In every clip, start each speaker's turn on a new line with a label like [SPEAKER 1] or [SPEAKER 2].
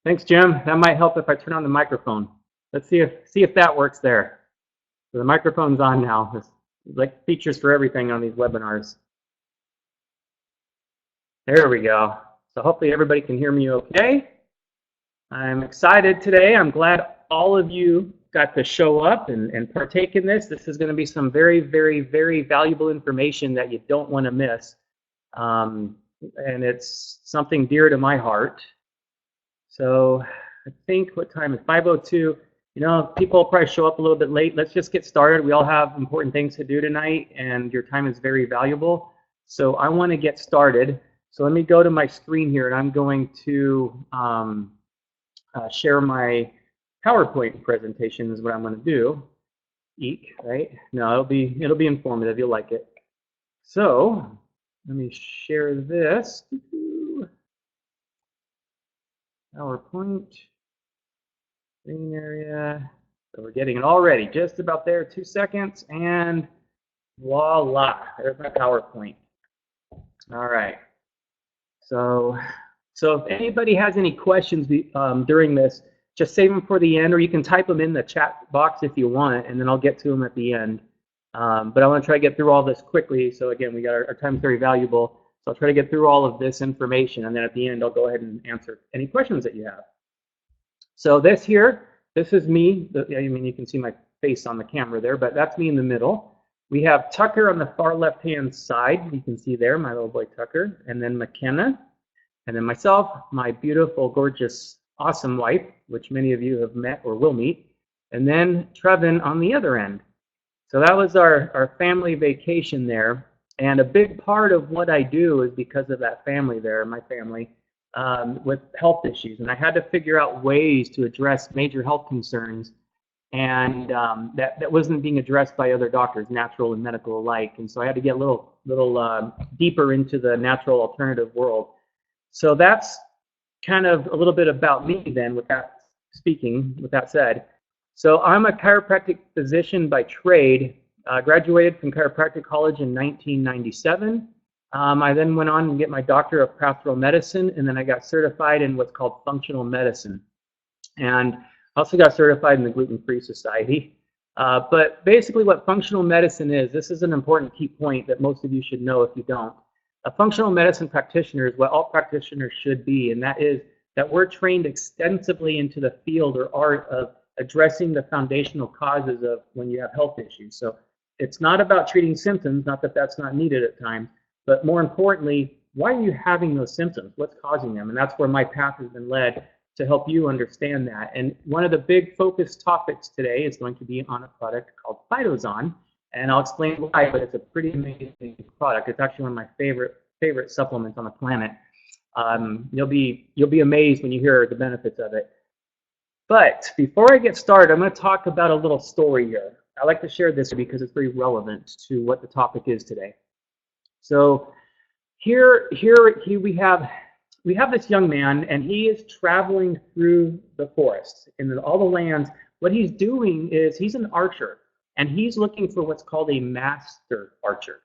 [SPEAKER 1] Thanks, Jim. That might help if I turn on the microphone. Let's see if that works there. So the microphone's on now. There's like features for everything on these webinars. There we go. So hopefully everybody can hear me okay. I'm excited today. I'm glad all of you got to show up and partake in this. This is going to be some very, very, very valuable information that you don't want to miss. And it's something dear to my heart. So I think, what time is 5:02? You know, people probably show up a little bit late. Let's just get started. We all have important things to do tonight, and your time is very valuable. So I want to get started. So let me go to my screen here, and I'm going to share my PowerPoint presentation is what I'm going to do. Eek, right? No, it'll be informative. You'll like it. So let me share this. PowerPoint. Screen area. So we're getting it already. Just about there. 2 seconds, and voila! There's my PowerPoint. All right. So if anybody has any questions during this, just save them for the end, or you can type them in the chat box if you want, and then I'll get to them at the end. But I want to try to get through all this quickly. So again, we got our time is very valuable. So I'll try to get through all of this information, and then at the end, I'll go ahead and answer any questions that you have. So this is me. I mean, you can see my face on the camera there, but that's me in the middle. We have Tucker on the far left-hand side. You can see there, my little boy Tucker, and then McKenna, and then myself, my beautiful, gorgeous, awesome wife, which many of you have met or will meet, and then Trevin on the other end. So that was our family vacation there, and a big part of what I do is because of that family there, my family, with health issues, and I had to figure out ways to address major health concerns, and that wasn't being addressed by other doctors, natural and medical alike, and so I had to get a little deeper into the natural alternative world. So that's kind of a little bit about me then, with that said. So I'm a chiropractic physician by trade. Graduated from chiropractic college in 1997. I then went on and get my doctor of pastoral medicine, and then I got certified in what's called functional medicine. And I also got certified in the Gluten-Free Society. But basically what functional medicine is, this is an important key point that most of you should know if you don't. A functional medicine practitioner is what all practitioners should be, and that is that we're trained extensively into the field or art of addressing the foundational causes of when you have health issues. So it's not about treating symptoms, not that that's not needed at times, but more importantly, why are you having those symptoms? What's causing them? And that's where my path has been led to help you understand that. And one of the big focus topics today is going to be on a product called Phytozon, and I'll explain why, but it's a pretty amazing product. It's actually one of my favorite supplements on the planet. You'll be amazed when you hear the benefits of it. But before I get started, I'm going to talk about a little story here. I like to share this because it's very relevant to what the topic is today. So here we have this young man, and he is traveling through the forest in all the lands. What he's doing is he's an archer, and he's looking for what's called a master archer.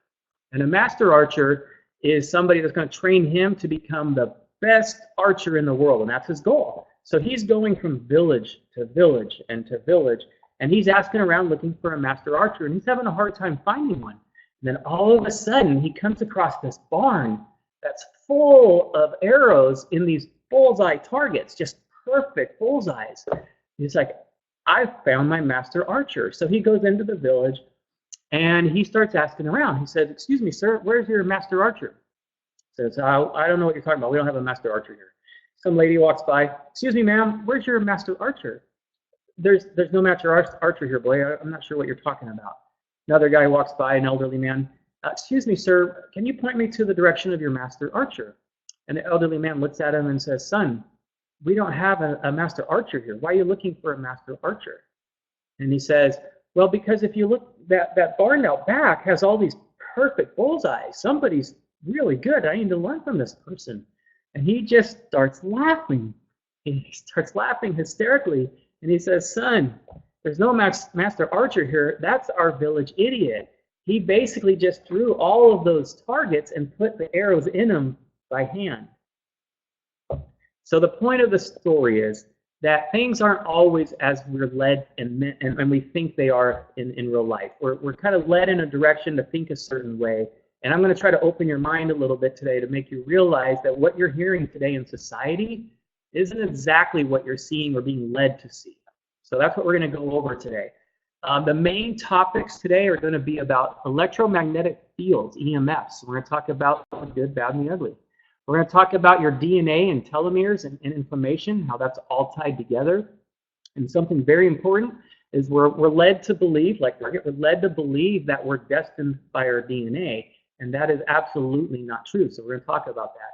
[SPEAKER 1] And a master archer is somebody that's going to train him to become the best archer in the world, and that's his goal. So he's going from village to village and to village, and he's asking around looking for a master archer, and he's having a hard time finding one. And then all of a sudden, he comes across this barn that's full of arrows in these bullseye targets, just perfect bullseyes. He's like, I found my master archer. So he goes into the village, and he starts asking around. He says, excuse me, sir, where's your master archer? He says, I don't know what you're talking about. We don't have a master archer here. Some lady walks by. Excuse me, ma'am, where's your master archer? There's no master archer here, boy. I'm not sure what you're talking about. Another guy walks by, an elderly man. Excuse me, sir, can you point me to the direction of your master archer? And the elderly man looks at him and says, son, we don't have a master archer here. Why are you looking for a master archer? And he says, well, because if you look, that barn out back has all these perfect bullseyes. Somebody's really good. I need to learn from this person. And he just starts laughing. He starts laughing hysterically. And he says, son, there's no master archer here. That's our village idiot. He basically just threw all of those targets and put the arrows in them by hand. So the point of the story is that things aren't always as we're led and we think they are in real life. We're kind of led in a direction to think a certain way. And I'm going to try to open your mind a little bit today to make you realize that what you're hearing today in society isn't exactly what you're seeing or being led to see. So that's what we're going to go over today. The main topics today are going to be about electromagnetic fields, EMFs. We're going to talk about the good, bad, and the ugly. We're going to talk about your DNA and telomeres and inflammation, how that's all tied together. And something very important is we're led to believe, we're led to believe that we're destined by our DNA, and that is absolutely not true. So we're going to talk about that.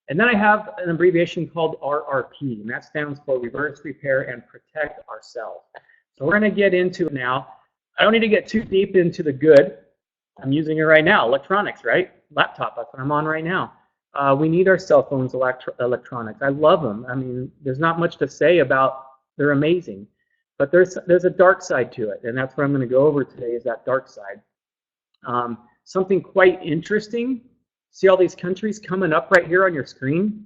[SPEAKER 1] And then I have an abbreviation called RRP, and that stands for Reverse, Repair, and Protect Ourselves. So we're going to get into it now. I don't need to get too deep into the good. I'm using it right now, electronics, right? Laptop, that's what I'm on right now. We need our cell phones, electronics. I love them. I mean, there's not much to say about, they're amazing. But there's a dark side to it, and that's what I'm going to go over today is that dark side. Something quite interesting, see all these countries coming up right here on your screen?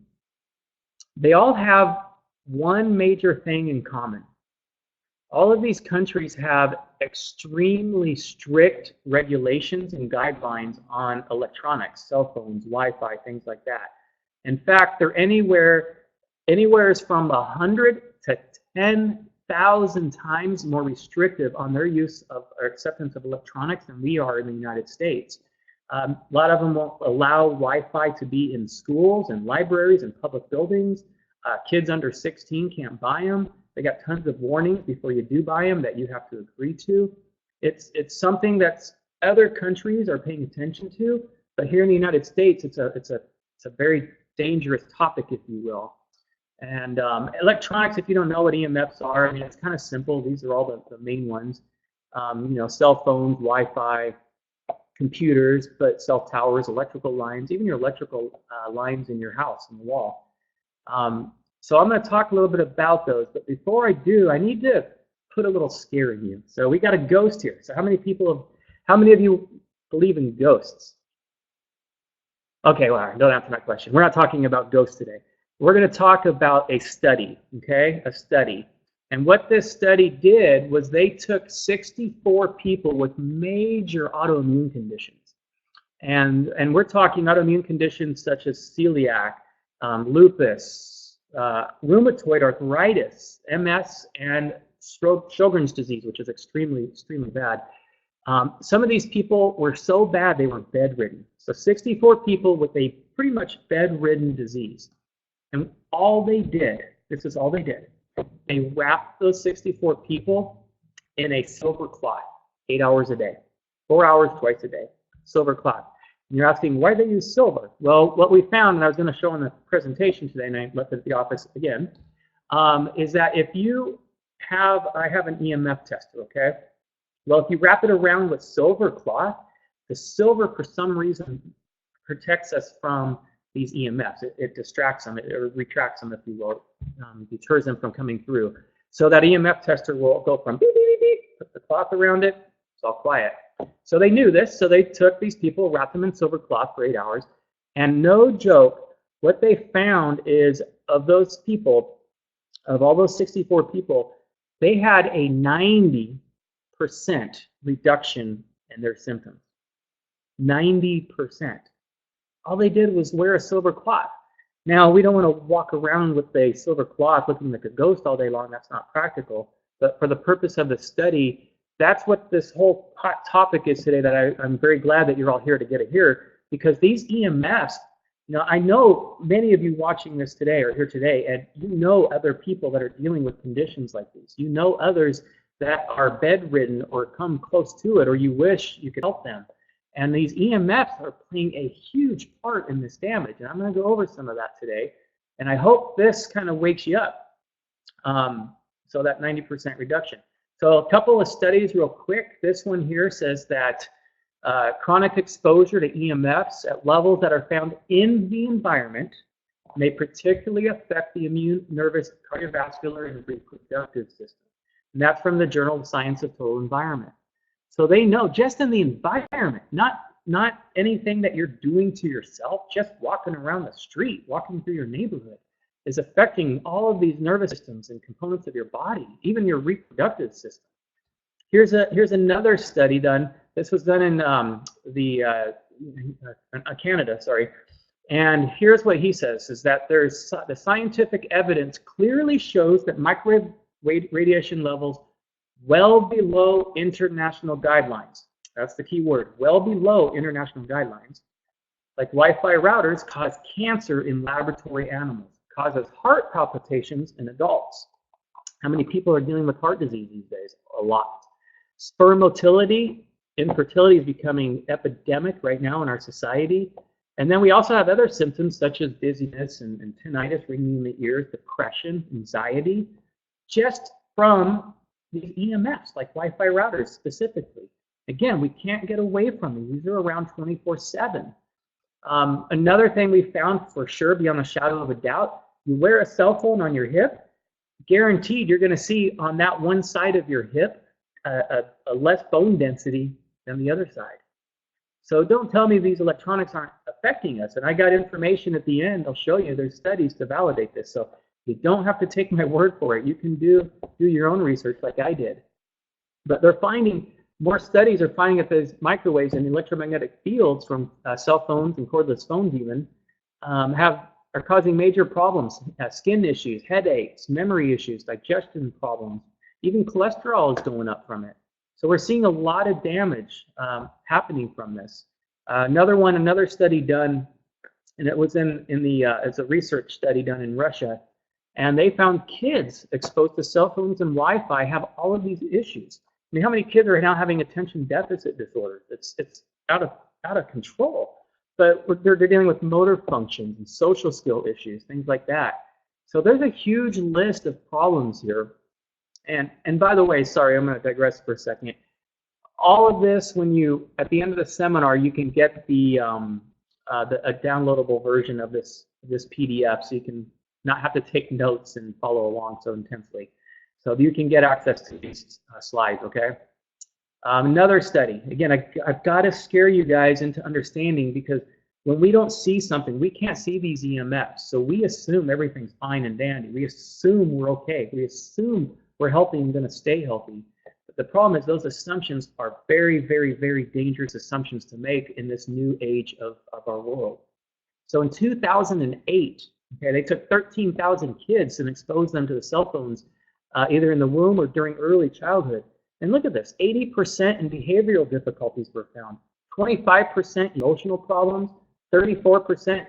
[SPEAKER 1] They all have one major thing in common. All of these countries have extremely strict regulations and guidelines on electronics, cell phones, Wi-Fi, things like that. In fact, they're anywhere from 100 to 10,000 times more restrictive on their use of or acceptance of electronics than we are in the United States. A lot of them won't allow Wi-Fi to be in schools and libraries and public buildings. Kids under 16 can't buy them. They got tons of warnings before you do buy them that you have to agree to. It's something that other countries are paying attention to, but here in the United States, it's a very dangerous topic, if you will. And electronics, if you don't know what EMFs are, I mean, it's kind of simple. These are all the main ones. Cell phones, Wi-Fi, computers, but cell towers, electrical lines, even your electrical lines in your house, in the wall. So I'm going to talk a little bit about those, but before I do, I need to put a little scare in you. So we got a ghost here. So how many of you believe in ghosts? Okay, well, don't answer my question. We're not talking about ghosts today. We're going to talk about a study, okay? A study. And what this study did was they took 64 people with major autoimmune conditions. And we're talking autoimmune conditions such as celiac, lupus, rheumatoid arthritis, MS, and Sjogren's disease, which is extremely, extremely bad. Some of these people were so bad they were bedridden. So 64 people with a pretty much bedridden disease. And all they did, this is all they did, they wrapped those 64 people in a silver cloth, 8 hours a day, 4 hours twice a day, silver cloth. And you're asking, why did they use silver? Well, what we found, and I was going to show in the presentation today, and I left it at the office again, is that if you have, I have an EMF tester, okay? Well, if you wrap it around with silver cloth, the silver, for some reason, protects us from these EMFs. It distracts them, it retracts them, if you will, deters them from coming through. So that EMF tester will go from beep, beep, beep, beep, put the cloth around it, it's all quiet. So they knew this, so they took these people, wrapped them in silver cloth for 8 hours, and no joke, what they found is of those people, of all those 64 people, they had a 90% reduction in their symptoms. 90%. All they did was wear a silver cloth. Now, we don't want to walk around with a silver cloth looking like a ghost all day long. That's not practical. But for the purpose of the study, that's what this whole hot topic is today, that I'm very glad that you're all here to get it here, because these EMFs, I know many of you watching this today are here today, and you know other people that are dealing with conditions like these. You know others that are bedridden or come close to it, or you wish you could help them. And these EMFs are playing a huge part in this damage, and I'm going to go over some of that today. And I hope this kind of wakes you up, so that 90% reduction. So a couple of studies real quick. This one here says that chronic exposure to EMFs at levels that are found in the environment may particularly affect the immune, nervous, cardiovascular, and reproductive system. And that's from the Journal of Science of Total Environment. So they know just in the environment, not anything that you're doing to yourself, just walking around the street, walking through your neighborhood. is affecting all of these nervous systems and components of your body, even your reproductive system. Here's another study done. This was done in Canada, sorry. And here's what he says, is that there's the scientific evidence clearly shows that microwave radiation levels well below international guidelines. That's the key word, well below international guidelines. Like Wi-Fi routers cause cancer in laboratory animals, causes heart palpitations in adults. How many people are dealing with heart disease these days? A lot. Sperm motility, infertility is becoming epidemic right now in our society. And then we also have other symptoms such as dizziness and tinnitus, ringing in the ears, depression, anxiety, just from these EMFs, like Wi-Fi routers specifically. Again, we can't get away from these. These are around 24/7. Another thing we found for sure, beyond a shadow of a doubt, you wear a cell phone on your hip, guaranteed you're going to see on that one side of your hip a less bone density than the other side. So don't tell me these electronics aren't affecting us. And I got information at the end. I'll show you. There's studies to validate this. So you don't have to take my word for it. You can do your own research like I did. But they're finding, more studies are finding that those microwaves and electromagnetic fields from cell phones and cordless phones even are causing major problems, skin issues, headaches, memory issues, digestion problems. Even cholesterol is going up from it. So we're seeing a lot of damage happening from this. Another study done, and it was it's a research study done in Russia, and they found kids exposed to cell phones and Wi-Fi have all of these issues. I mean, how many kids are now having attention deficit disorders? It's out of control. But they're dealing with motor functions and social skill issues, things like that. So there's a huge list of problems here. And by the way, sorry, I'm going to digress for a second. All of this, at the end of the seminar, you can get a downloadable version of this PDF, so you can not have to take notes and follow along so intensely. So you can get access to these slides, okay? Another study. Again, I've got to scare you guys into understanding, because when we don't see something, we can't see these EMFs. So we assume everything's fine and dandy. We assume we're okay. We assume we're healthy and going to stay healthy. But the problem is those assumptions are very, very, very dangerous assumptions to make in this new age of our world. So in 2008, okay, they took 13,000 kids and exposed them to the cell phones either in the womb or during early childhood. And look at this, 80% in behavioral difficulties were found, 25% emotional problems, 34%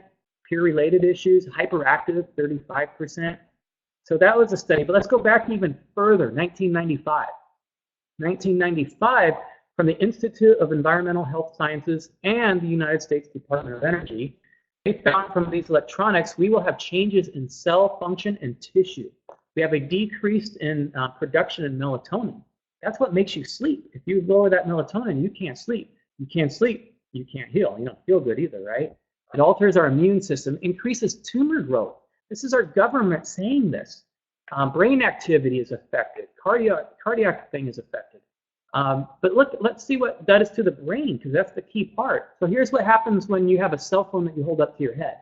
[SPEAKER 1] peer-related issues, hyperactive, 35%. So that was a study, but let's go back even further, 1995. 1995, from the Institute of Environmental Health Sciences and the United States Department of Energy, they found from these electronics, we will have changes in cell function and tissue. We have a decrease in production of melatonin. That's what makes you sleep. If you lower that melatonin, you can't sleep. You can't sleep, you can't heal. You don't feel good either, right? It alters our immune system, increases tumor growth. This is our government saying this. Brain activity is affected. Cardiac thing is affected. But let's see what that is to the brain, because that's the key part. So here's what happens when you have a cell phone that you hold up to your head.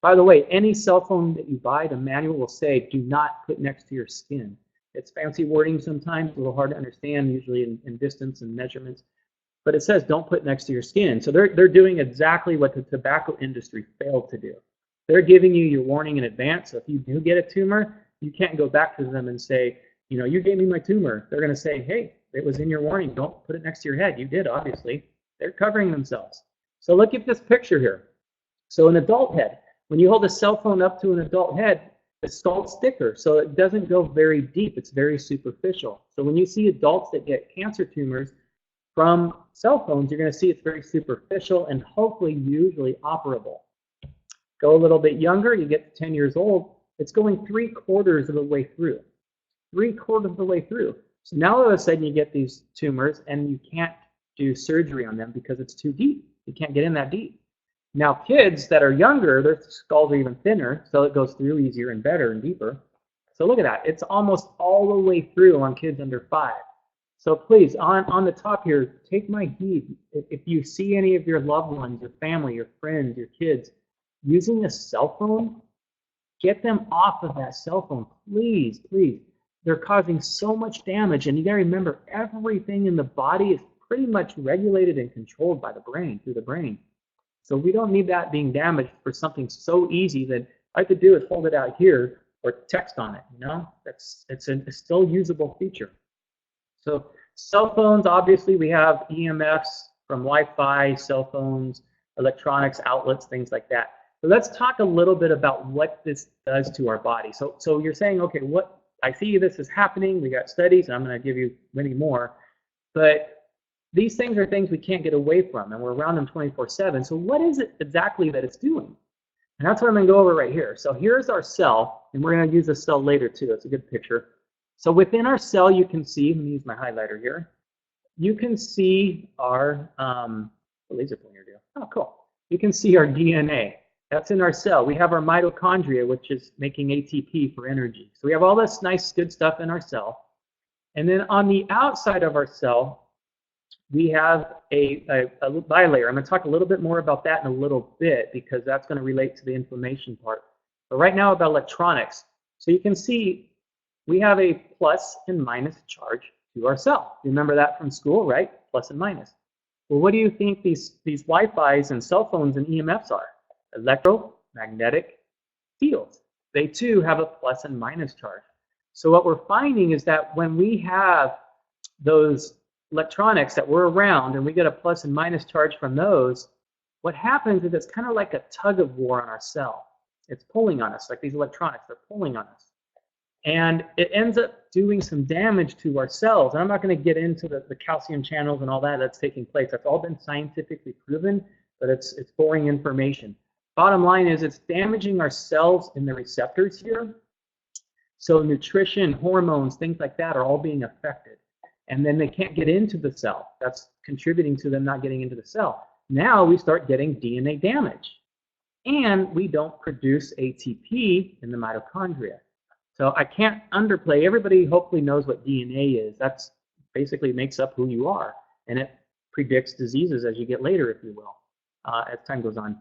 [SPEAKER 1] By the way, any cell phone that you buy, the manual will say, do not put next to your skin. It's fancy wording sometimes, a little hard to understand, usually in distance and measurements. But it says don't put next to your skin. So they're doing exactly what the tobacco industry failed to do. They're giving you your warning in advance. So if you do get a tumor, you can't go back to them and say, you know, you gave me my tumor. They're going to say, hey, it was in your warning. Don't put it next to your head. You did, obviously. They're covering themselves. So look at this picture here. So an adult head. When you hold a cell phone up to an adult head, the skull's thicker, so it doesn't go very deep. It's very superficial. So when you see adults that get cancer tumors from cell phones, you're going to see it's very superficial and hopefully usually operable. Go a little bit younger, you get to 10 years old, it's going 3/4 of the way through. 3/4 of the way through. So now all of a sudden you get these tumors and you can't do surgery on them because it's too deep. You can't get in that deep. Now kids that are younger, their skulls are even thinner, so it goes through easier and better and deeper. So look at that. It's almost all the way through on kids under 5. So please, on the top here, take my heed. If you see any of your loved ones, your family, your friends, your kids, using a cell phone, Get them off of that cell phone, please, please. They're causing so much damage, and you gotta remember, everything in the body is pretty much regulated and controlled by the brain, through the brain. So we don't need that being damaged for something so easy that I could do is hold it out here or text on it, you know? It's a still usable feature. So cell phones, obviously we have EMFs from Wi-Fi, cell phones, electronics outlets, things like that. So let's talk a little bit about what this does to our body. So you're saying, okay, what I see this is happening, we got studies, and I'm going to give you many more, but these things are things we can't get away from, and we're around them 24/7. So what is it exactly that it's doing? And that's what I'm going to go over right here. So here's our cell, and we're going to use this cell later too. It's a good picture. So within our cell, you can see, let me use my highlighter here, you can see our, laser pointer deal. Oh, cool. You can see our DNA. That's in our cell. We have our mitochondria, which is making ATP for energy. So we have all this nice, good stuff in our cell. And then on the outside of our cell, we have a bilayer. I'm going to talk a little bit more about that in a little bit because that's going to relate to the inflammation part. But right now about electronics. So you can see we have a plus and minus charge to our cell. Remember that from school, right? Plus and minus. Well, what do you think these Wi-Fis and cell phones and EMFs are? Electromagnetic fields. They too have a plus and minus charge. So what we're finding is that when we have those electronics that we're around and we get a plus and minus charge from those, what happens is it's kind of like a tug of war on our cell. It's pulling on us, like these electronics, they're pulling on us. And it ends up doing some damage to our cells. And I'm not going to get into the calcium channels and all that that's taking place. That's all been scientifically proven, but it's boring information. Bottom line is it's damaging our cells in the receptors here. So nutrition, hormones, things like that are all being affected. And then they can't get into the cell. That's contributing to them not getting into the cell. Now we start getting DNA damage. And we don't produce ATP in the mitochondria. So I can't underplay. Everybody hopefully knows what DNA is. That's basically makes up who you are. And it predicts diseases as you get later, if you will, as time goes on.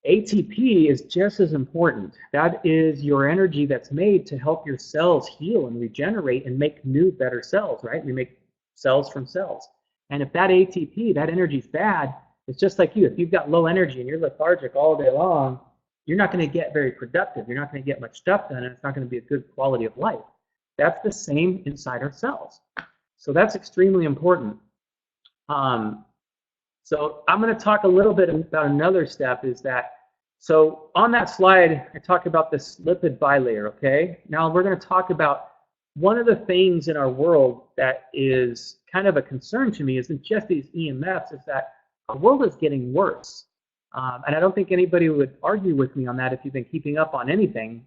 [SPEAKER 1] ATP is just as important. That is your energy that's made to help your cells heal and regenerate and make new, better cells, right? We make cells from cells. And if that ATP, that energy is bad, it's just like you. If you've got low energy and you're lethargic all day long, you're not going to get very productive. You're not going to get much stuff done, and it's not going to be a good quality of life. That's the same inside our cells. So that's extremely important. So I'm going to talk a little bit about another step is that, so on that slide, I talked about this lipid bilayer, okay? Now we're going to talk about one of the things in our world that is kind of a concern to me isn't just these EMFs, is that our world is getting worse. And I don't think anybody would argue with me on that if you've been keeping up on anything,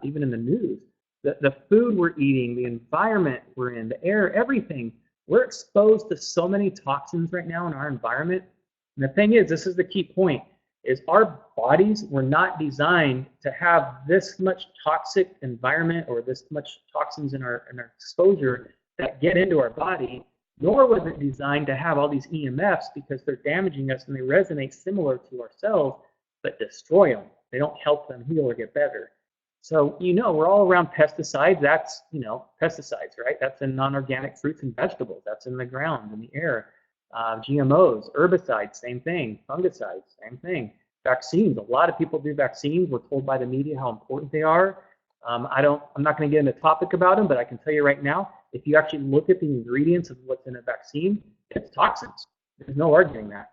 [SPEAKER 1] even in the news. The food we're eating, the environment we're in, the air, everything. We're exposed to so many toxins right now in our environment. And the thing is, this is the key point, is our bodies were not designed to have this much toxic environment or this much toxins in our exposure that get into our body, nor was it designed to have all these EMFs because they're damaging us and they resonate similar to our cells, but destroy them. They don't help them heal or get better. So, you know, we're all around pesticides. That's, you know, pesticides, right? That's in non-organic fruits and vegetables. That's in the ground, in the air. GMOs, herbicides, same thing. Fungicides, same thing. Vaccines, a lot of people do vaccines. We're told by the media how important they are. I'm not going to get into the topic about them, but I can tell you right now, if you actually look at the ingredients of what's in a vaccine, it's toxins. There's no arguing that.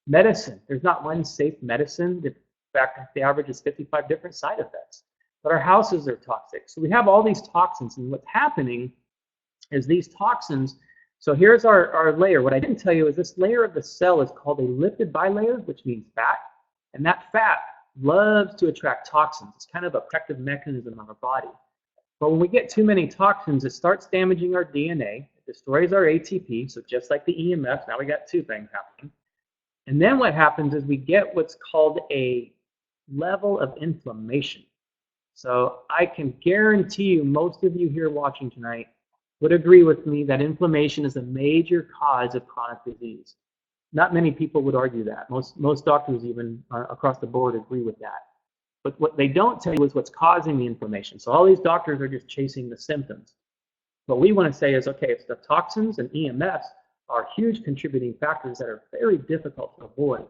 [SPEAKER 1] Medicine, there's not one safe medicine. In fact, the average is 55 different side effects. But our houses are toxic. So we have all these toxins, and what's happening is these toxins. So here's our layer. What I didn't tell you is this layer of the cell is called a lipid bilayer, which means fat. And that fat loves to attract toxins. It's kind of a protective mechanism of our body. But when we get too many toxins, it starts damaging our DNA. It destroys our ATP. So just like the EMFs, now we got two things happening. And then what happens is we get what's called a level of inflammation. So I can guarantee you most of you here watching tonight would agree with me that inflammation is a major cause of chronic disease. Not many people would argue that. Most doctors even across the board agree with that. But what they don't tell you is what's causing the inflammation. So all these doctors are just chasing the symptoms. What we want to say is, okay, it's the toxins and EMFs are huge contributing factors that are very difficult to avoid.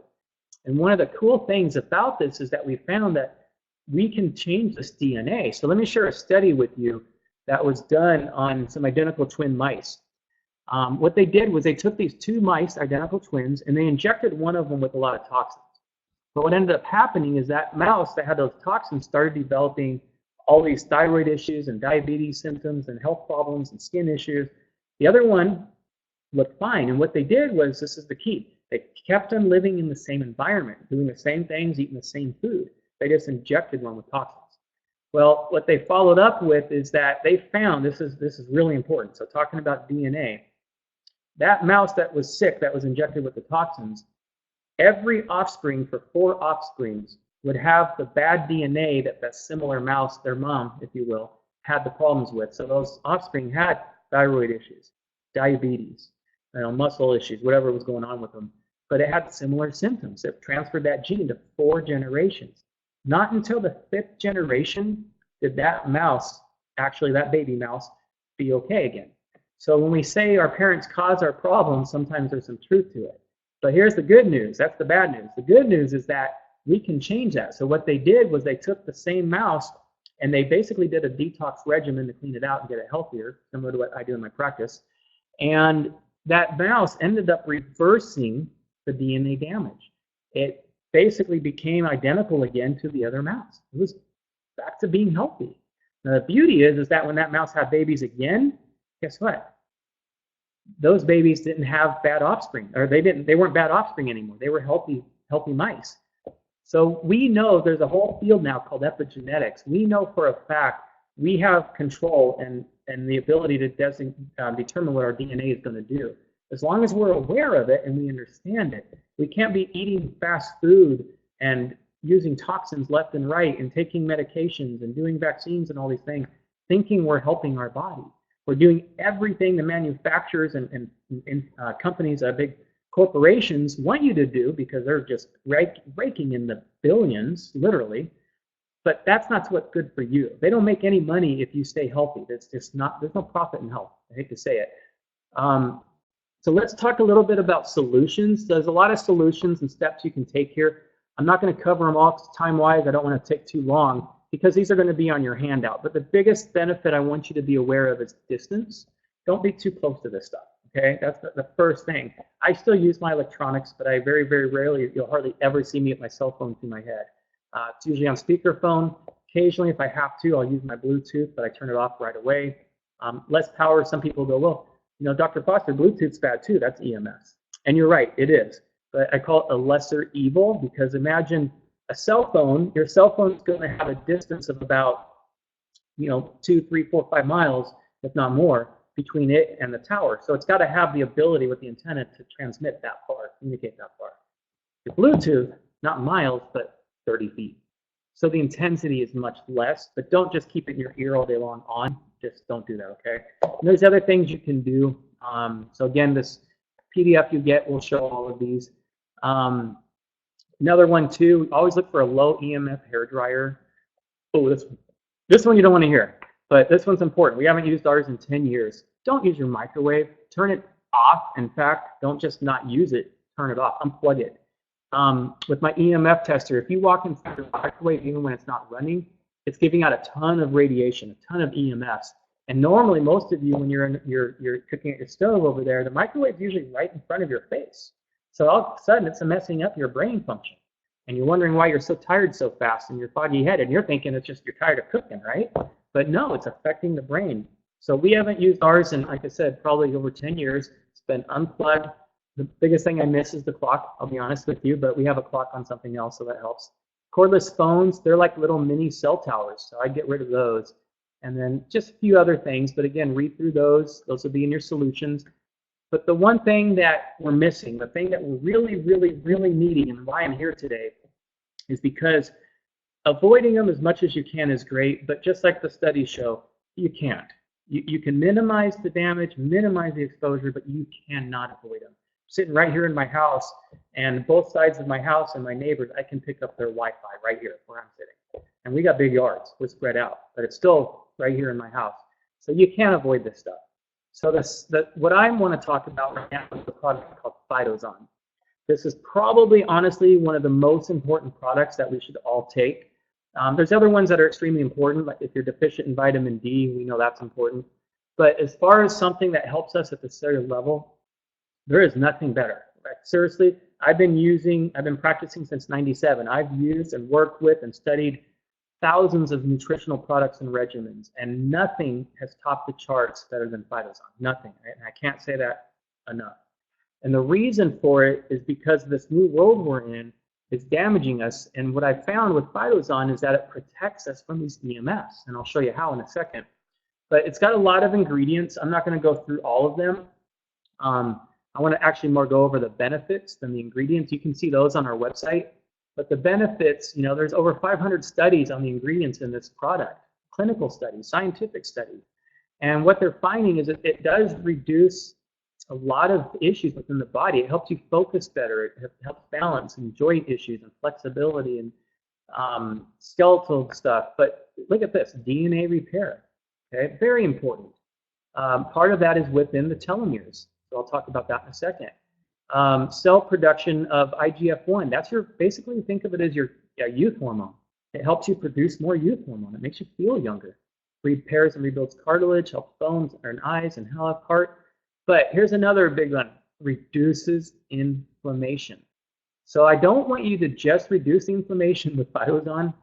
[SPEAKER 1] And one of the cool things about this is that we found that we can change this DNA. So let me share a study with you that was done on some identical twin mice. What they did was they took these two mice, identical twins, and they injected one of them with a lot of toxins. But what ended up happening is that mouse that had those toxins started developing all these thyroid issues and diabetes symptoms and health problems and skin issues. The other one looked fine. And what they did was, this is the key, they kept on living in the same environment, doing the same things, eating the same food. They just injected one with toxins. Well, what they followed up with is that they found, this is really important, so talking about DNA, that mouse that was sick, that was injected with the toxins, every offspring for 4 offsprings would have the bad DNA that that similar mouse, their mom, if you will, had the problems with. So those offspring had thyroid issues, diabetes, muscle issues, whatever was going on with them. But it had similar symptoms. It transferred that gene to 4 generations. Not until the 5th generation did that mouse, actually that baby mouse, be okay again. So when we say our parents cause our problems, sometimes there's some truth to it. But here's the good news. That's the bad news. The good news is that we can change that. So what they did was they took the same mouse and they basically did a detox regimen to clean it out and get it healthier, similar to what I do in my practice. And that mouse ended up reversing the DNA damage. It basically became identical again to the other mouse. It was back to being healthy. Now, the beauty is that when that mouse had babies again, guess what? Those babies didn't have bad offspring, or they weren't bad offspring anymore. They were healthy mice. So we know there's a whole field now called epigenetics. We know for a fact we have control and the ability to determine what our DNA is going to do. As long as we're aware of it and we understand it, we can't be eating fast food and using toxins left and right and taking medications and doing vaccines and all these things, thinking we're helping our body. We're doing everything the manufacturers and companies, big corporations want you to do because they're just raking in the billions, literally. But that's not what's good for you. They don't make any money if you stay healthy. That's just not. There's no profit in health. I hate to say it. So let's talk a little bit about solutions. There's a lot of solutions and steps you can take here. I'm not going to cover them all time-wise. I don't want to take too long because these are going to be on your handout. But the biggest benefit I want you to be aware of is distance. Don't be too close to this stuff. Okay, that's the first thing. I still use my electronics, but I very, very rarely, you'll hardly ever see me with my cell phone through my head. It's usually on speakerphone. Occasionally, if I have to, I'll use my Bluetooth, but I turn it off right away. Less power, some people go, well, Dr. Foster, Bluetooth's bad too. That's EMFs. And you're right, it is. But I call it a lesser evil because imagine a cell phone. Your cell phone is going to have a distance of about, 2, 3, 4, 5 miles, if not more, between it and the tower. So it's got to have the ability with the antenna to transmit that far, communicate that far. Your Bluetooth, not miles, but 30 feet. So the intensity is much less, but don't just keep it in your ear all day long on. Just don't do that, okay? And there's other things you can do. So again, this PDF you get will show all of these. Another one too, always look for a low EMF hairdryer. Oh, this one you don't want to hear, but this one's important. We haven't used ours in 10 years. Don't use your microwave. Turn it off. In fact, don't just not use it. Turn it off. Unplug it. With my EMF tester, if you walk inside your microwave, even when it's not running, it's giving out a ton of radiation, a ton of EMFs. And normally, most of you, when you're cooking at your stove over there, the microwave's usually right in front of your face. So all of a sudden, it's messing up your brain function. And you're wondering why you're so tired so fast and you're foggy-headed. And you're thinking it's just you're tired of cooking, right? But no, it's affecting the brain. So we haven't used ours in, like I said, probably over 10 years. It's been unplugged. The biggest thing I miss is the clock, I'll be honest with you, but we have a clock on something else, so that helps. Cordless phones, they're like little mini cell towers, so I get rid of those. And then just a few other things, but again, read through those. Those will be in your solutions. But the one thing that we're missing, the thing that we're really, really, really needing, and why I'm here today, is because avoiding them as much as you can is great, but just like the studies show, you can't. You can minimize the damage, minimize the exposure, but you cannot avoid them. sitting right here in my house, and both sides of my house and my neighbors, I can pick up their Wi-Fi right here where I'm sitting. And we got big yards. We're spread out, but it's still right here in my house. So you can't avoid this stuff. So what I want to talk about right now is a product called Phytozon. This is probably, honestly, one of the most important products that we should all take. There's other ones that are extremely important, like if you're deficient in vitamin D, we know that's important. But as far as something that helps us at the cellular level, there is nothing better. Like, seriously, I've been practicing since '97. I've used and worked with and studied thousands of nutritional products and regimens, and nothing has topped the charts better than Phytozon. Nothing. And I can't say that enough. And the reason for it is because this new world we're in is damaging us. And what I found with Phytozon is that it protects us from these EMFs. And I'll show you how in a second. But it's got a lot of ingredients. I'm not going to go through all of them. I want to actually more go over the benefits than the ingredients. You can see those on our website. But the benefits, there's over 500 studies on the ingredients in this product, clinical studies, scientific studies. And what they're finding is that it does reduce a lot of issues within the body. It helps you focus better. It helps balance and joint issues and flexibility and skeletal stuff. But look at this, DNA repair. Okay, very important. Part of that is within the telomeres. So I'll talk about that in a second. Cell production of IGF-1. That's basically think of it as your youth hormone. It helps you produce more youth hormone. It makes you feel younger. Repairs and rebuilds cartilage, helps bones and eyes and heart. But here's another big one. Reduces inflammation. So I don't want you to just reduce the inflammation with Phytozon.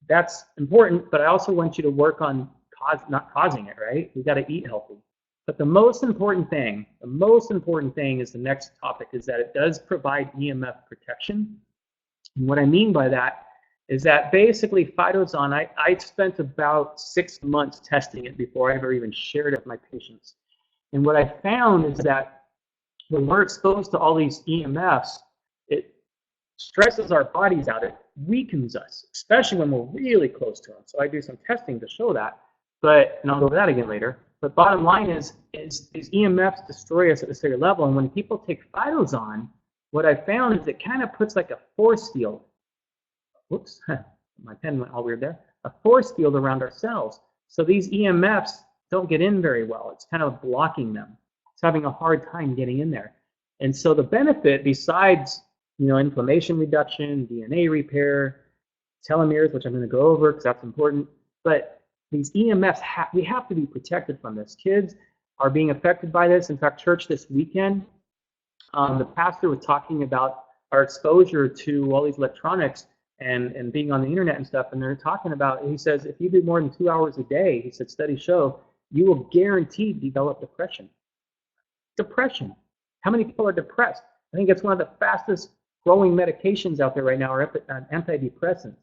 [SPEAKER 1] That's important, but I also want you to work on not causing it, right? We got to eat healthy. But the most important thing is the next topic, is that it does provide EMF protection. And what I mean by that is that basically Phytozon, I spent about 6 months testing it before I ever even shared it with my patients. And what I found is that when we're exposed to all these EMFs, it stresses our bodies out. It weakens us, especially when we're really close to them. So I do some testing to show that, and I'll go over that again later. But bottom line is these EMFs destroy us at the cellular level. And when people take Phytozon, what I found is it kind of puts like a force field. Whoops, my pen went all weird there. A force field around our cells. So these EMFs don't get in very well. It's kind of blocking them. It's having a hard time getting in there. And so the benefit, besides inflammation reduction, DNA repair, telomeres, which I'm going to go over because that's important, but these EMFs, we have to be protected from this. Kids are being affected by this. In fact, church this weekend, the pastor was talking about our exposure to all these electronics and being on the internet and stuff, and they're talking about, he says, if you do more than 2 hours a day, he said, studies show, you will guaranteed develop depression. Depression. How many people are depressed? I think it's one of the fastest growing medications out there right now are antidepressants.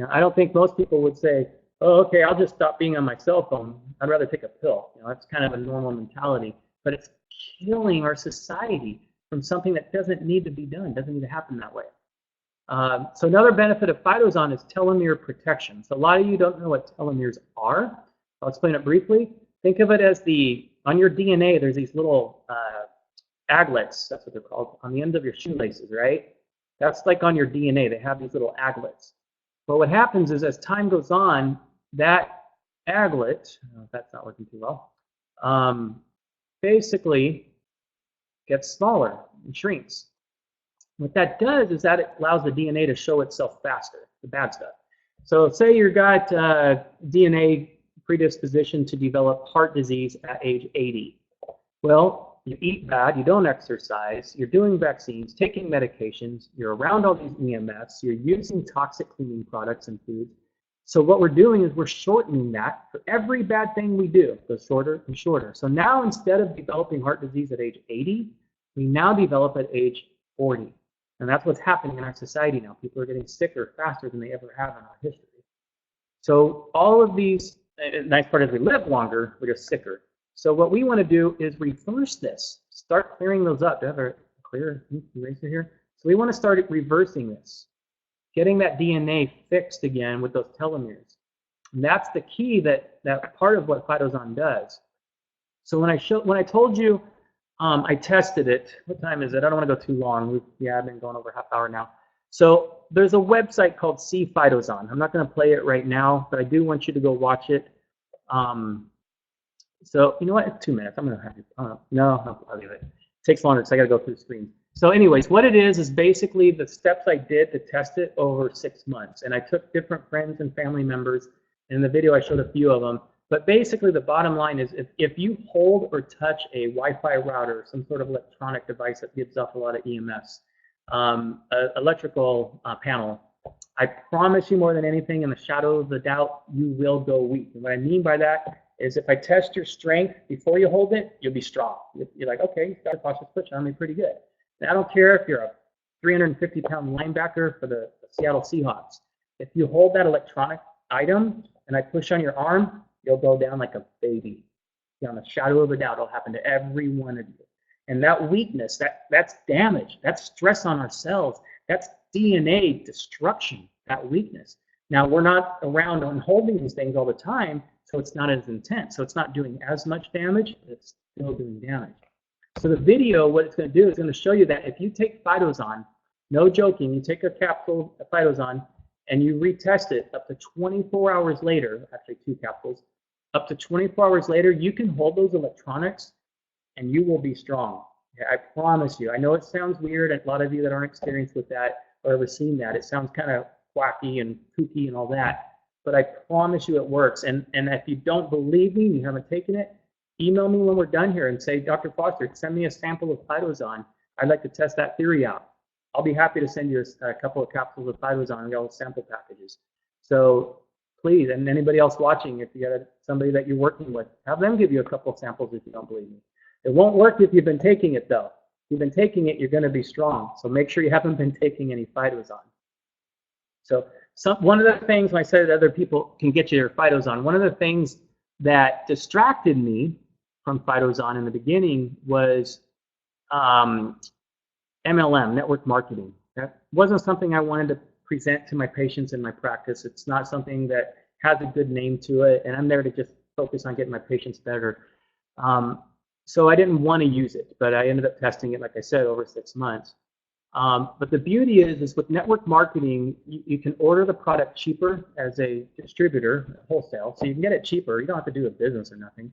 [SPEAKER 1] I don't think most people would say, oh, okay, I'll just stop being on my cell phone. I'd rather take a pill. That's kind of a normal mentality. But it's killing our society from something that doesn't need to be done, doesn't need to happen that way. So another benefit of Phytozon is telomere protection. So a lot of you don't know what telomeres are. I'll explain it briefly. Think of it as on your DNA, there's these little aglets, that's what they're called, on the ends of your shoelaces, right? That's like on your DNA, they have these little aglets. But what happens is as time goes on, that aglet, that's not working too well, basically gets smaller and shrinks. What that does is that it allows the DNA to show itself faster, the bad stuff. So say you've got DNA predisposition to develop heart disease at age 80. Well, you eat bad, you don't exercise, you're doing vaccines, taking medications, you're around all these EMFs, you're using toxic cleaning products and foods. So what we're doing is we're shortening that. For every bad thing we do, it goes shorter and shorter. So now instead of developing heart disease at age 80, we now develop at age 40. And that's what's happening in our society now. People are getting sicker faster than they ever have in our history. So all of these, the nice part is we live longer, we're just sicker. So what we want to do is reverse this. Start clearing those up. Do I have a clear eraser here? So we want to start reversing this. Getting that DNA fixed again with those telomeres. And that's the key that part of what Phytozon does. So when I told you I tested it. What time is it? I don't want to go too long. I've been going over half hour now. So there's a website called C Phytozone. I'm not going to play it right now, but I do want you to go watch it. So you know what? 2 minutes. I'm going to have you. No, I'll leave it. It takes longer because I got to go through the screens. So anyways, what it is basically the steps I did to test it over 6 months. And I took different friends and family members. In the video, I showed a few of them. But basically, the bottom line is if you hold or touch a Wi-Fi router, some sort of electronic device that gives off a lot of EMFs, electrical panel, I promise you more than anything, in the shadow of the doubt, you will go weak. And what I mean by that is if I test your strength before you hold it, you'll be strong. You're like, okay, he's got a cautious push on me pretty good. And I don't care if you're a 350-pound linebacker for the Seattle Seahawks. If you hold that electronic item and I push on your arm, you'll go down like a baby. On the shadow of a doubt, it'll happen to every one of you. And that weakness, that's damage. That's stress on our cells. That's DNA destruction, that weakness. Now, we're not around on holding these things all the time, so it's not as intense. So it's not doing as much damage, but it's still doing damage. So the video, what it's going to do is going to show you that if you take Phytozone, no joking, you take a capsule of Phytozone and you retest it up to 24 hours later, actually 2 capsules, up to 24 hours later, you can hold those electronics and you will be strong. I promise you. I know it sounds weird. A lot of you that aren't experienced with that or ever seen that, it sounds kind of quacky and kooky and all that, but I promise you it works. And if you don't believe me, you haven't taken it, email me when we're done here and say, Dr. Foster, send me a sample of Phytozone. I'd like to test that theory out. I'll be happy to send you a couple of capsules of Phytozone and all sample packages. So please, and anybody else watching, if you got somebody that you're working with, have them give you a couple of samples if you don't believe me. It won't work if you've been taking it, though. If you've been taking it, you're going to be strong. So make sure you haven't been taking any Phytozone. So one of the things, when I said that other people can get you your Phytozone, one of the things that distracted me from Phytozone in the beginning was MLM, network marketing. That wasn't something I wanted to present to my patients in my practice. It's not something that has a good name to it, and I'm there to just focus on getting my patients better. So I didn't want to use it, but I ended up testing it, like I said, over 6 months. But the beauty is with network marketing, you can order the product cheaper as a distributor, wholesale, so you can get it cheaper. You don't have to do a business or nothing.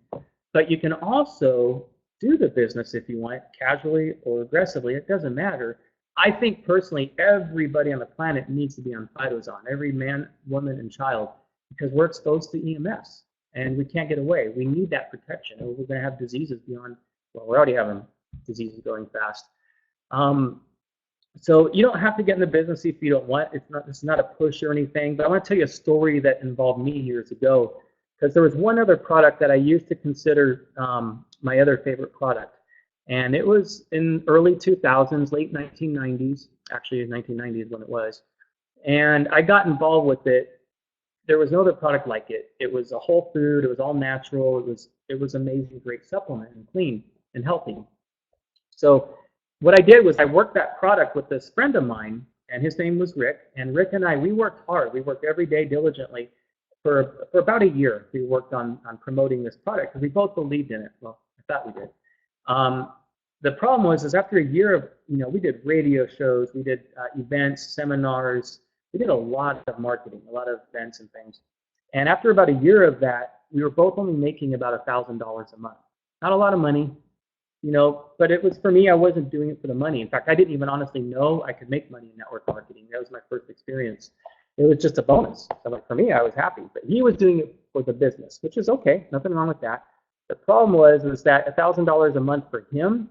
[SPEAKER 1] But you can also do the business if you want, casually or aggressively. It doesn't matter. I think personally, everybody on the planet needs to be on Phytozone, every man, woman, and child, because we're exposed to EMFs, and we can't get away. We need that protection, or we're going to have diseases beyond, well, we're already having diseases going fast. So you don't have to get in the business if you don't want. It's not a push or anything, but I want to tell you a story that involved me years ago, because there was one other product that I used to consider my other favorite product. And it was in early 2000s, late 1990s, actually 1990 is when it was. And I got involved with it. There was no other product like it. It was a whole food. It was all natural. It was amazing, great supplement and clean and healthy. So what I did was I worked that product with this friend of mine, and his name was Rick. And Rick and I, we worked hard. We worked every day diligently. For about a year, we worked on promoting this product because we both believed in it. Well, I thought we did. The problem was after a year of, we did radio shows, we did events, seminars, we did a lot of marketing, a lot of events and things. And after about a year of that, we were both only making about $1,000 a month. Not a lot of money, but it was, for me, I wasn't doing it for the money. In fact, I didn't even honestly know I could make money in network marketing. That was my first experience. It was just a bonus. So for me, I was happy. But he was doing it for the business, which is okay. Nothing wrong with that. The problem was that $1,000 a month for him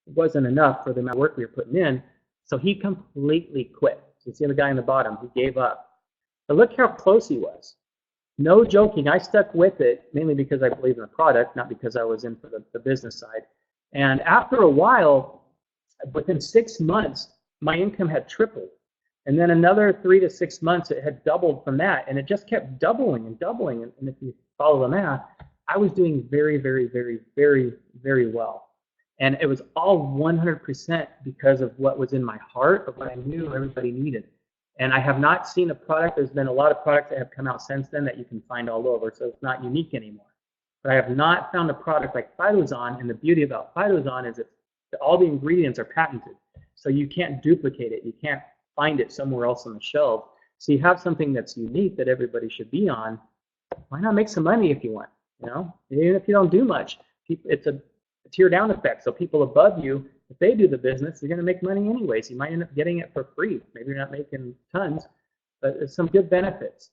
[SPEAKER 1] wasn't enough for the amount of work we were putting in. So he completely quit. You see the guy in the bottom, he gave up. But look how close he was. No joking, I stuck with it, mainly because I believe in the product, not because I was in for the business side. And after a while, within 6 months, my income had tripled. And then another 3 to 6 months, it had doubled from that. And it just kept doubling and doubling. And if you follow the math, I was doing very, very, very, very, very well. And it was all 100% because of what was in my heart, of what I knew everybody needed. And I have not seen a product. There's been a lot of products that have come out since then that you can find all over. So it's not unique anymore. but I have not found a product like Phytozan, and the beauty about Phytozan is that all the ingredients are patented. So you can't duplicate it. You can't find it somewhere else on the shelf. So you have something that's unique that everybody should be on. Why not make some money if you want? You know, even if you don't do much, it's a tear down effect. So people above you, if they do the business, you're going to make money anyways. You might end up getting it for free. Maybe you're not making tons, but it's some good benefits.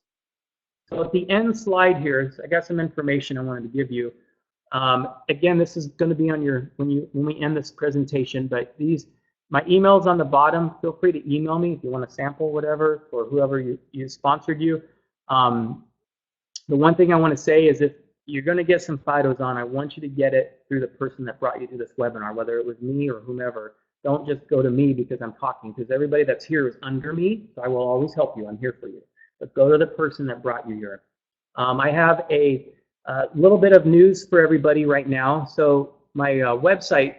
[SPEAKER 1] So at the end slide here, I got some information I wanted to give you. Again, this is going to be on your when we end this presentation. But my email's on the bottom. Feel free to email me if you want to sample whatever, or whoever you sponsored you. The one thing I want to say is if you're going to get some Phytozan, I want you to get it through the person that brought you to this webinar, whether it was me or whomever. Don't just go to me because I'm talking, because everybody that's here is under me, so I will always help you. I'm here for you. But go to the person that brought you here. I have a little bit of news for everybody right now. So my website,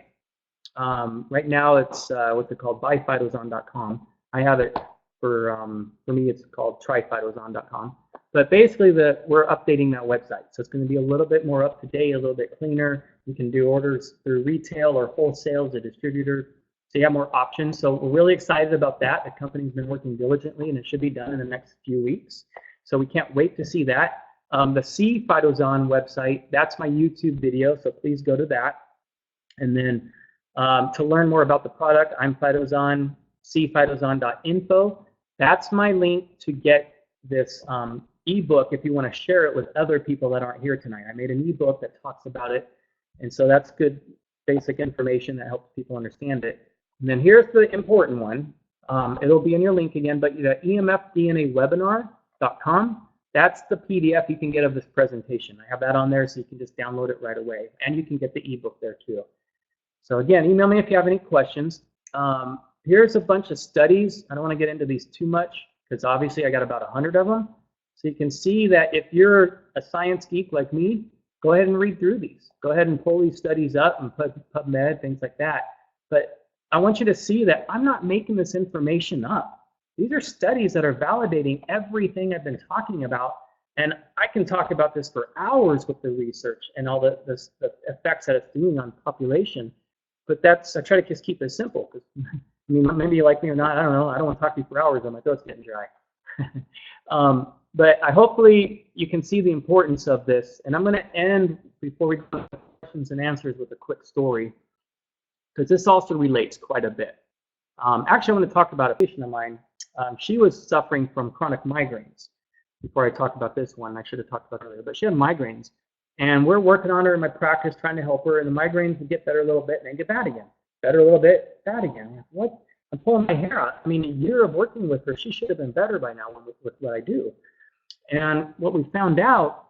[SPEAKER 1] right now it's what's it called, buyphytozan.com. I have it for me, it's called tryphytozan.com. But basically, we're updating that website. So it's going to be a little bit more up to date, a little bit cleaner. You can do orders through retail or wholesale as a distributor. So you have more options. So we're really excited about that. The company's been working diligently, and it should be done in the next few weeks. So we can't wait to see that. The C Phytozan website, that's my YouTube video. So please go to that. And then to learn more about the product, I'm Phytozan, cphytozan.info. That's my link to get this ebook if you want to share it with other people that aren't here tonight. I made an ebook that talks about it, and so that's good basic information that helps people understand it. And then here's the important one. It'll be in your link again, but the emfdnawebinar.com, that's the PDF you can get of this presentation. I have that on there so you can just download it right away, and you can get the ebook there too. So again, email me if you have any questions. Here's a bunch of studies. I don't want to get into these too much because obviously I got about 100 of them. So you can see that if you're a science geek like me, go ahead and read through these. Go ahead and pull these studies up and PubMed, things like that. But I want you to see that I'm not making this information up. These are studies that are validating everything I've been talking about. And I can talk about this for hours with the research and all the effects that it's doing on population. But I try to just keep it simple. Because I mean, maybe you like me or not, I don't know. I don't want to talk to you for hours. My throat's getting dry. But hopefully you can see the importance of this. And I'm going to end before we go to questions and answers with a quick story, because this also relates quite a bit. Actually, I want to talk about a patient of mine. She was suffering from chronic migraines. Before I talk about this one, I should have talked about it earlier, but she had migraines. And we're working on her in my practice, trying to help her, and the migraines would get better a little bit and then get bad again. Better a little bit, bad again. What? I'm pulling my hair out. I mean, a year of working with her, she should have been better by now with what I do. And what we found out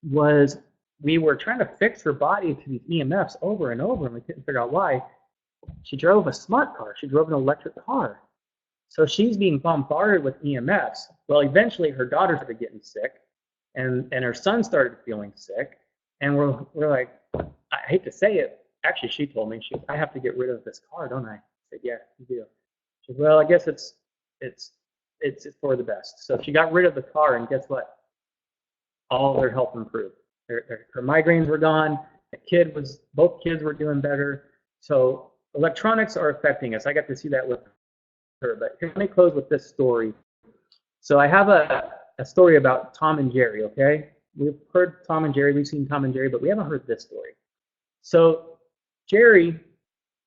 [SPEAKER 1] was we were trying to fix her body to these EMFs over and over, and we couldn't figure out why. She drove a smart car. She drove an electric car. So she's being bombarded with EMFs. Well, eventually her daughter started getting sick, and her son started feeling sick. And we're like, I hate to say it. Actually, she told me, I have to get rid of this car, don't I? I said, yeah, you do. She said, well, I guess it's for the best. So she got rid of the car, and guess what? All her health improved. Her migraines were gone. Both kids were doing better. So electronics are affecting us. I got to see that with her. But here, let me close with this story. So I have a story about Tom and Jerry, okay? We've heard Tom and Jerry, we've seen Tom and Jerry, but we haven't heard this story. So Jerry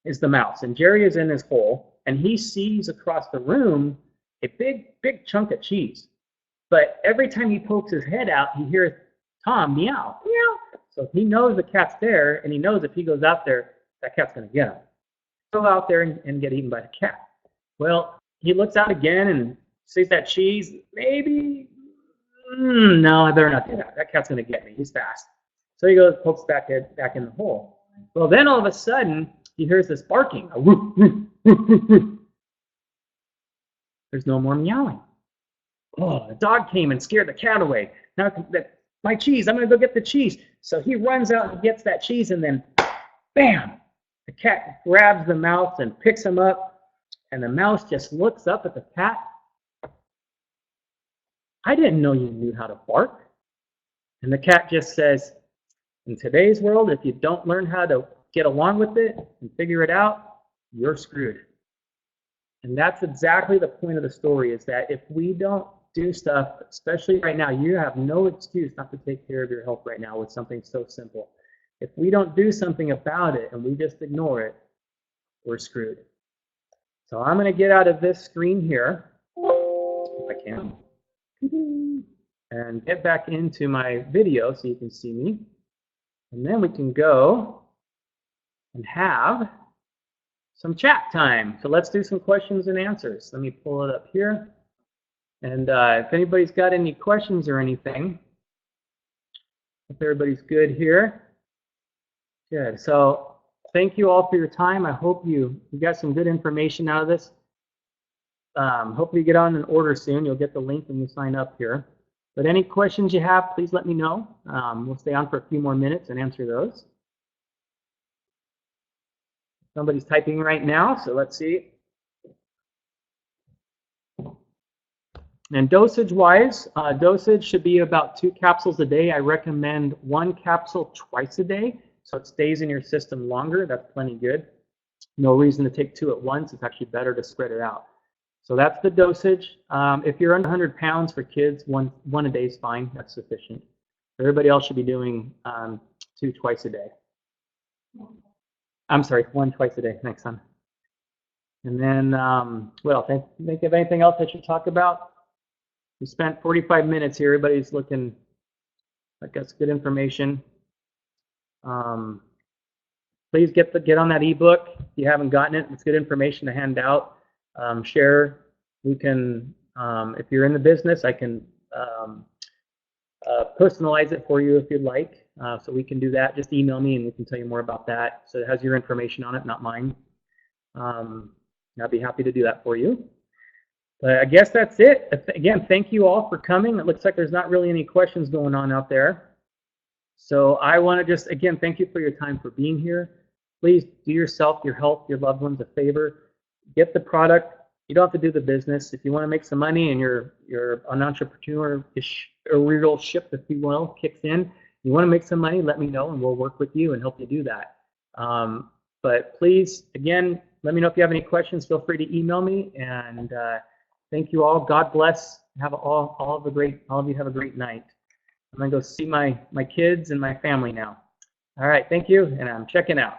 [SPEAKER 1] is the mouse, and Jerry is in his hole, and he sees across the room a big chunk of cheese. But every time he pokes his head out, he hears Tom meow, meow. So he knows the cat's there, and he knows if he goes out there, that cat's going to get him. Go out there and get eaten by the cat. Well, he looks out again and sees that cheese. Maybe, no, I better not do that. That cat's going to get me. He's fast. So he goes, pokes back in the hole. Well, then all of a sudden, he hears this barking. A woof, woof, woof, woof, woof. There's no more meowing. Oh, the dog came and scared the cat away. Now, my cheese, I'm going to go get the cheese. So he runs out and gets that cheese, and then, bam, the cat grabs the mouse and picks him up, and the mouse just looks up at the cat. I didn't know you knew how to bark. And the cat just says, In today's world, if you don't learn how to get along with it and figure it out, you're screwed. And that's exactly the point of the story, is that if we don't do stuff, especially right now, you have no excuse not to take care of your health right now with something so simple. If we don't do something about it and we just ignore it, we're screwed. So I'm going to get out of this screen here, if I can, and get back into my video so you can see me. And then we can go and have some chat time. So let's do some questions and answers. Let me pull it up here. And if anybody's got any questions or anything, if everybody's good here. Good. So thank you all for your time. I hope you got some good information out of this. Hopefully you get on an order soon. You'll get the link when you sign up here. But any questions you have, please let me know. We'll stay on for a few more minutes and answer those. Somebody's typing right now, so let's see. And dosage-wise, dosage should be about 2 capsules a day. I recommend 1 capsule twice a day, so it stays in your system longer. That's plenty good. No reason to take 2 at once. It's actually better to spread it out. So that's the dosage. If you're under 100 pounds for kids, one a day is fine. That's sufficient. Everybody else should be doing 2 twice a day. I'm sorry, 1 twice a day. Thanks, son. And then, well, think of anything else I should talk about? We spent 45 minutes here. Everybody's looking like that's good information. Please get on that ebook if you haven't gotten it. It's good information to hand out. Share. We can, if you're in the business, I can personalize it for you if you'd like. So we can do that. Just email me and we can tell you more about that. So it has your information on it, not mine. I'd be happy to do that for you. But I guess that's it. Again, thank you all for coming. It looks like there's not really any questions going on out there. So I want to just, again, thank you for your time, for being here. Please do yourself, your health, your loved ones a favor. Get the product. You don't have to do the business. If you want to make some money and you're an entrepreneur-ish, a real ship, if you will, kicks in, you want to make some money, let me know and we'll work with you and help you do that. But please, again, let me know if you have any questions. Feel free to email me. And thank you all. God bless. Have all of you have a great night. I'm gonna go see my kids and my family now. All right, thank you, and I'm checking out.